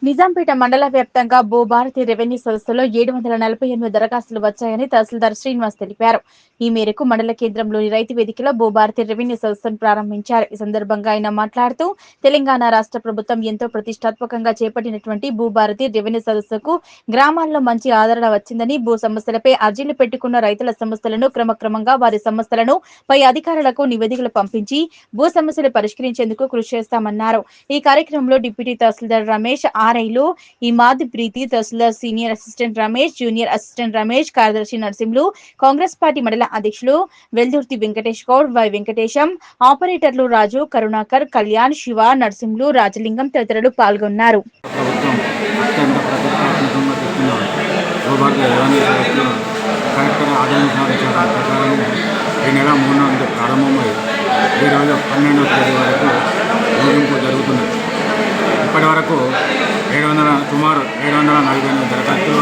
నిజాంపేట మండల వ్యాప్తంగా భూభారతి రెవెన్యూ సంస్థలో 748 దరఖాస్తులు వచ్చాయని తహసీల్దార్ శ్రీనివాస్ తెలిపారు. ఈ మేరకు మండల కేంద్రంలోని రైతు వేదికలో భూభారతి రెవెన్యూ సంస్థను ప్రారంభించారు. ఈ సందర్భంగా ఆయన మాట్లాడుతూ, తెలంగాణ రాష్ట్ర ప్రభుత్వం ఎంతో ప్రతిష్టాత్మకంగా చేపట్టినటువంటి భూభారతి రెవెన్యూ సంస్థకు గ్రామాల్లో మంచి ఆదరణ వచ్చిందని, భూ సమస్యలపై అర్జీలు పెట్టుకున్న రైతుల సమస్యలను క్రమక్రమంగా వారి సమస్యలను పై అధికారులకు నివేదికలు పంపించి భూ సమస్యలు పరిష్కరించేందుకు కృషి చేస్తామన్నారు. ఈ కార్యక్రమంలో డిప్యూటీ తహసీల్దార్ రమేష్, ఆర్ఐలు Imad, Preethi, tahsildar senior assistant Ramesh, junior assistant Ramesh, కార్యదర్శి నర్సింహులు, కాంగ్రెస్ పార్టీ మండల అధ్యక్షులు వెల్దుర్తి వెంకటేష్ గౌడ్, వై వెంకటేశం, ఆపరేటర్లు రాజు, కరుణాకర్, కళ్యాణ్, శివ, నర్సింహులు, రాజలింగం తదితరులు పాల్గొన్నారు. ఈ నెల 3 నుండి ప్రారంభమై ఈ రోజు 12వ తేదీ వరకు ముగింపు జరుగుతుంది. ఇప్పటి వరకు సుమారు 748 దరఖాస్తులు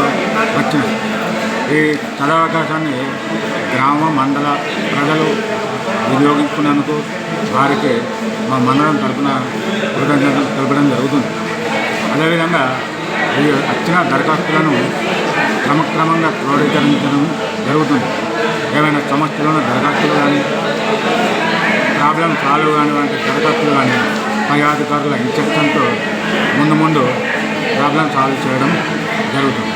వచ్చినాయి. ఈ సదవకాశాన్ని గ్రామ మండల ప్రజలు వినియోగించుకున్నందుకు వారికి మా మండలం తరఫున కృతజ్ఞతలు తెలపడం జరుగుతుంది. అదేవిధంగా ఈ వచ్చిన దరఖాస్తులను క్రమక్రమంగా క్రోడీకరించడం జరుగుతుంది. ఏమైనా సమస్యలు దరఖాస్తులు కానీ, ప్రాబ్లం సాల్వ్ కానీ వంటి దరఖాస్తులు కానీ పై అధికారుల ఇన్స్ట్రక్షన్తో ముందు ప్రాబ్లం సాల్వ్ చేయడం జరుగుతుంది.